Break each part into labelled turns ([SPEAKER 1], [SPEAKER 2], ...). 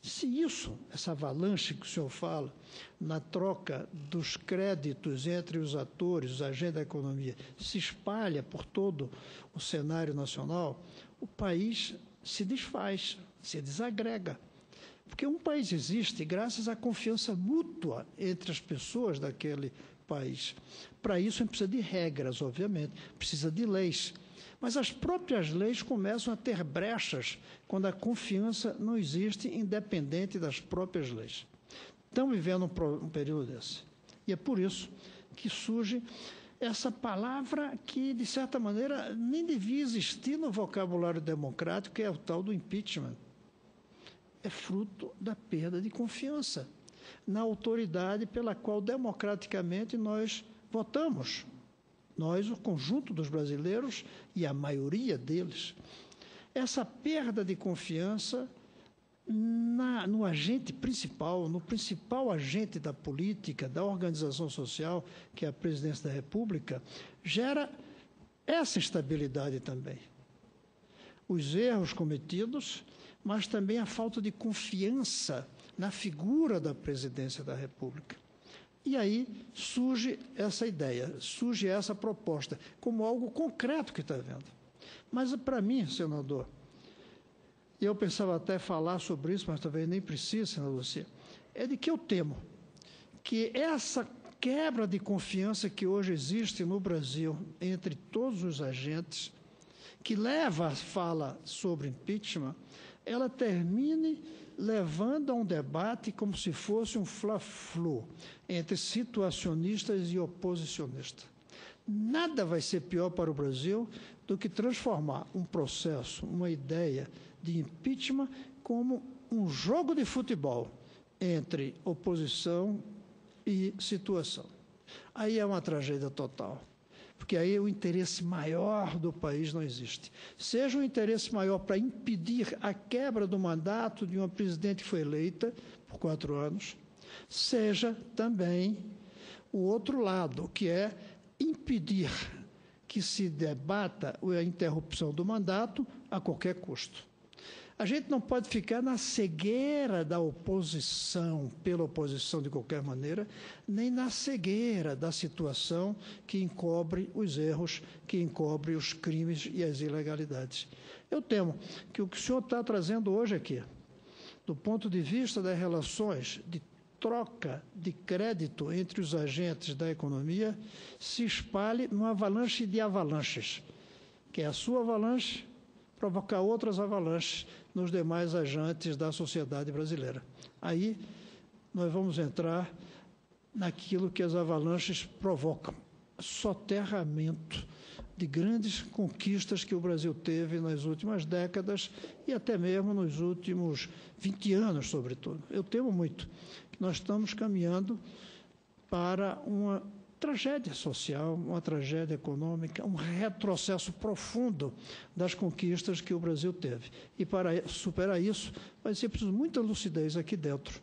[SPEAKER 1] Se isso, essa avalanche que o senhor fala, na troca dos créditos entre os atores, os agentes da economia, se espalha por todo o cenário nacional, o país se desfaz, se desagrega. Porque um país existe graças à confiança mútua entre as pessoas daquele país. Para isso, a gente precisa de regras, obviamente, precisa de leis. Mas as próprias leis começam a ter brechas quando a confiança não existe, independente das próprias leis. Estamos vivendo um período desse. E é por isso que surge essa palavra que, de certa maneira, nem devia existir no vocabulário democrático, que é o tal do impeachment. É fruto da perda de confiança na autoridade pela qual, democraticamente, nós votamos. Nós, o conjunto dos brasileiros e a maioria deles. Essa perda de confiança no agente principal, no principal agente da política, da organização social, que é a presidência da República, gera essa instabilidade também. Os erros cometidos, mas também a falta de confiança na figura da presidência da República. E aí surge essa ideia, surge essa proposta, como algo concreto que está vendo. Mas, para mim, senador, eu pensava até falar sobre isso, mas talvez nem precise, senador Lucia, é de que eu temo que essa quebra de confiança que hoje existe no Brasil entre todos os agentes, que leva a fala sobre impeachment, ela termine levando a um debate como se fosse um fla-flu entre situacionistas e oposicionistas. Nada vai ser pior para o Brasil do que transformar um processo, uma ideia de impeachment como um jogo de futebol entre oposição e situação. Aí é uma tragédia total. Porque aí o interesse maior do país não existe. Seja um interesse maior para impedir a quebra do mandato de uma presidente que foi eleita por 4 anos, seja também o outro lado, que é impedir que se debata a interrupção do mandato a qualquer custo. A gente não pode ficar na cegueira da oposição, pela oposição de qualquer maneira, nem na cegueira da situação que encobre os erros, que encobre os crimes e as ilegalidades. Eu temo que o que o senhor está trazendo hoje aqui, do ponto de vista das relações de troca de crédito entre os agentes da economia, se espalhe numa avalanche de avalanches, que é a sua avalanche, provocar outras avalanches nos demais agentes da sociedade brasileira. Aí nós vamos entrar naquilo que as avalanches provocam, soterramento de grandes conquistas que o Brasil teve nas últimas décadas e até mesmo nos últimos 20 anos, sobretudo. Eu temo muito que nós estamos caminhando para uma tragédia social, uma tragédia econômica, um retrocesso profundo das conquistas que o Brasil teve. E para superar isso, vai ser preciso muita lucidez aqui dentro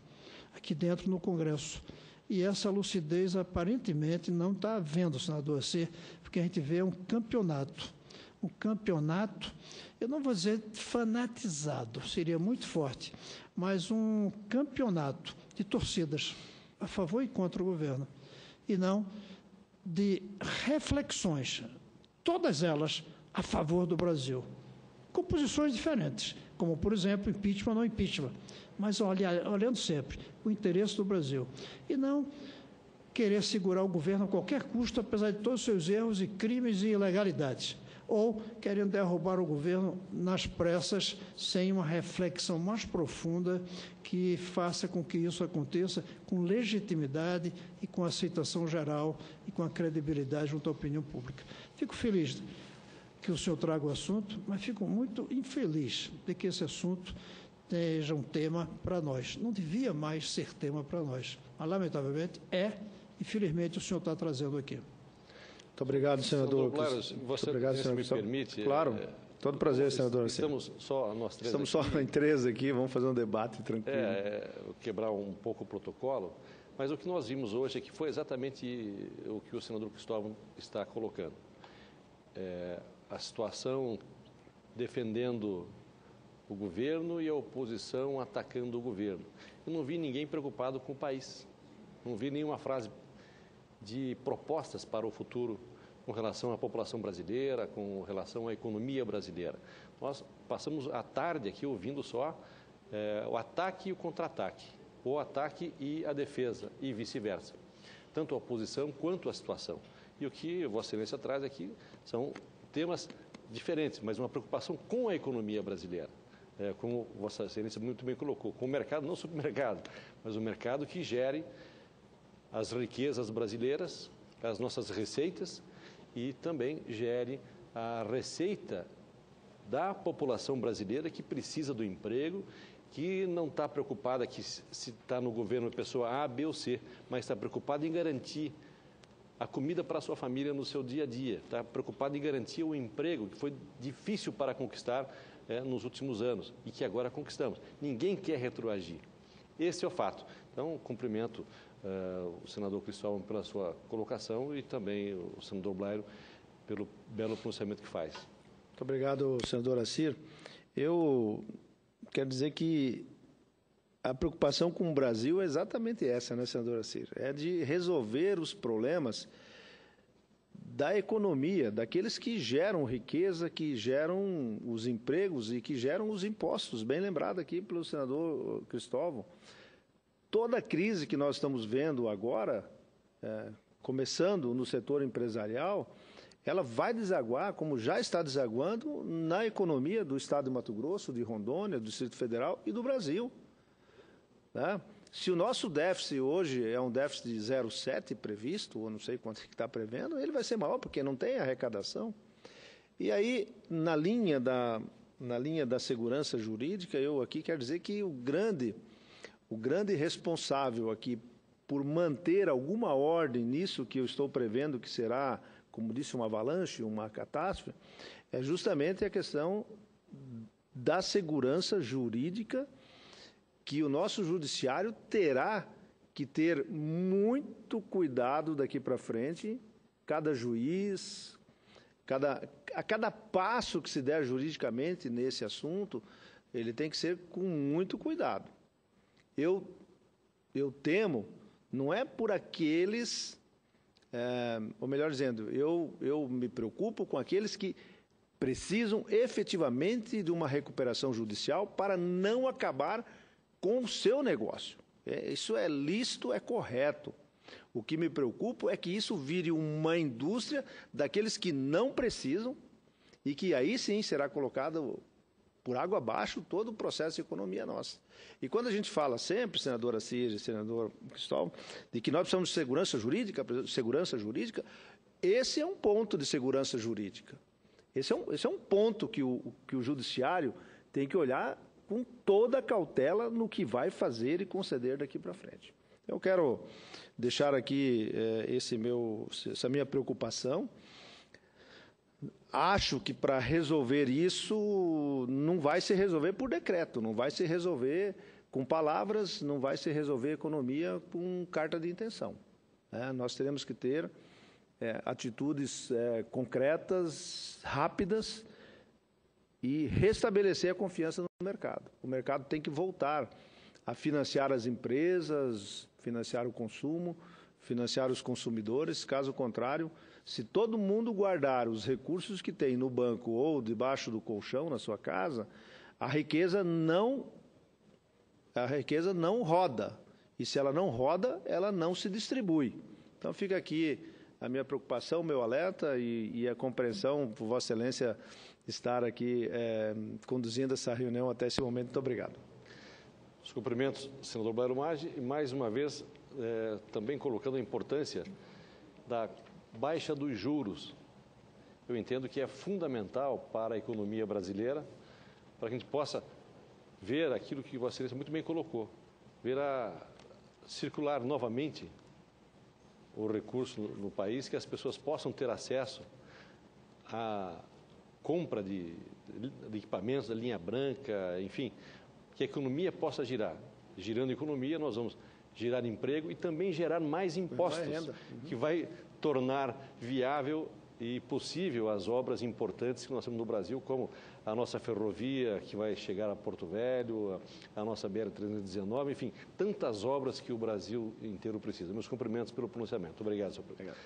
[SPEAKER 1] no Congresso. E essa lucidez, aparentemente, não está havendo, senador C, porque a gente vê um campeonato, eu não vou dizer fanatizado, seria muito forte, mas um campeonato de torcidas a favor e contra o governo, e não de reflexões, todas elas a favor do Brasil, com posições diferentes, como, por exemplo, impeachment ou não impeachment, mas olhando sempre o interesse do Brasil, e não querer segurar o governo a qualquer custo, apesar de todos os seus erros e crimes e ilegalidades, ou querendo derrubar o governo nas pressas, sem uma reflexão mais profunda que faça com que isso aconteça com legitimidade e com aceitação geral e com a credibilidade junto à opinião pública. Fico feliz que o senhor traga o assunto, mas fico muito infeliz de que esse assunto seja um tema para nós. Não devia mais ser tema para nós, mas, lamentavelmente, infelizmente, o senhor está trazendo aqui.
[SPEAKER 2] Muito obrigado, senador Lucas.
[SPEAKER 3] Você me permite?
[SPEAKER 2] Claro, todo prazer, senador.
[SPEAKER 3] Estamos só nós três.
[SPEAKER 2] Estamos só em 3 aqui, vamos fazer um debate tranquilo.
[SPEAKER 3] Quebrar um pouco o protocolo, mas o que nós vimos hoje é que foi exatamente o que o senador Cristóvão está colocando. A situação defendendo o governo e a oposição atacando o governo. Eu não vi ninguém preocupado com o país. Não vi nenhuma frase de propostas para o futuro com relação à população brasileira, com relação à economia brasileira. Nós passamos a tarde aqui ouvindo só o ataque e o contra-ataque, o ataque e a defesa e vice-versa, tanto a oposição quanto a situação. E o que Vossa Excelência traz aqui são temas diferentes, mas uma preocupação com a economia brasileira. Como Vossa Excelência muito bem colocou, com o mercado, não o supermercado, mas o mercado que gere as riquezas brasileiras, as nossas receitas e também gere a receita da população brasileira que precisa do emprego, que não está preocupada que se está no governo pessoa A, B ou C, mas está preocupada em garantir a comida para a sua família no seu dia a dia, está preocupada em garantir o emprego, que foi difícil para conquistar nos últimos anos e que agora conquistamos. Ninguém quer retroagir. Esse é o fato. Então, cumprimento o senador Cristóvão pela sua colocação e também o senador Blairo pelo belo pronunciamento que faz.
[SPEAKER 2] Muito obrigado, senador Assir. Eu quero dizer que a preocupação com o Brasil é exatamente essa, né, senador Assir? É de resolver os problemas da economia, daqueles que geram riqueza, que geram os empregos e que geram os impostos, bem lembrado aqui pelo senador Cristóvão. Toda a crise que nós estamos vendo agora, começando no setor empresarial, ela vai desaguar, como já está desaguando, na economia do Estado de Mato Grosso, de Rondônia, do Distrito Federal e do Brasil. Né? Se o nosso déficit hoje é um déficit de 0,7 previsto, ou não sei quanto que está prevendo, ele vai ser maior, porque não tem arrecadação. E aí, na linha da segurança jurídica, eu aqui quero dizer que o grande responsável aqui por manter alguma ordem nisso que eu estou prevendo que será, como disse, uma avalanche, uma catástrofe, é justamente a questão da segurança jurídica, que o nosso judiciário terá que ter muito cuidado daqui para frente, cada juiz, a cada passo que se der juridicamente nesse assunto, ele tem que ser com muito cuidado. Eu temo, não é por aqueles, ou melhor dizendo, eu me preocupo com aqueles que precisam efetivamente de uma recuperação judicial para não acabar com o seu negócio. Isso é lícito, é correto. O que me preocupa é que isso vire uma indústria daqueles que não precisam e que aí sim será colocado por água abaixo todo o processo de economia nossa. E quando a gente fala sempre, senadora Assir, senador Cristóvão, de que nós precisamos de segurança jurídica, esse é um ponto de segurança jurídica. Esse é um ponto que o judiciário tem que olhar com toda a cautela no que vai fazer e conceder daqui para frente. Eu quero deixar aqui essa minha preocupação. Acho que para resolver isso não vai se resolver por decreto, não vai se resolver com palavras, não vai se resolver economia com carta de intenção. Nós teremos que ter atitudes concretas, rápidas e restabelecer a confiança no mercado. O mercado tem que voltar a financiar as empresas, financiar o consumo, financiar os consumidores. Caso contrário, se todo mundo guardar os recursos que tem no banco ou debaixo do colchão na sua casa, a riqueza não roda. E se ela não roda, ela não se distribui. Então fica aqui a minha preocupação, o meu alerta e a compreensão por Vossa Excelência estar aqui conduzindo essa reunião até esse momento. Muito obrigado.
[SPEAKER 3] Os cumprimentos, senador Blairo Maggi, e mais uma vez também colocando a importância da baixa dos juros. Eu entendo que é fundamental para a economia brasileira, para que a gente possa ver aquilo que Vossa Excelência muito bem colocou, ver circular novamente o recurso no país, que as pessoas possam ter acesso à compra de equipamentos da linha branca, enfim, que a economia possa girar. Girando a economia, nós vamos gerar emprego e também gerar mais impostos, que vai tornar viável e possível as obras importantes que nós temos no Brasil, como a nossa ferrovia que vai chegar a Porto Velho, a nossa BR-319, enfim, tantas obras que o Brasil inteiro precisa. Meus cumprimentos pelo pronunciamento. Obrigado, senhor presidente.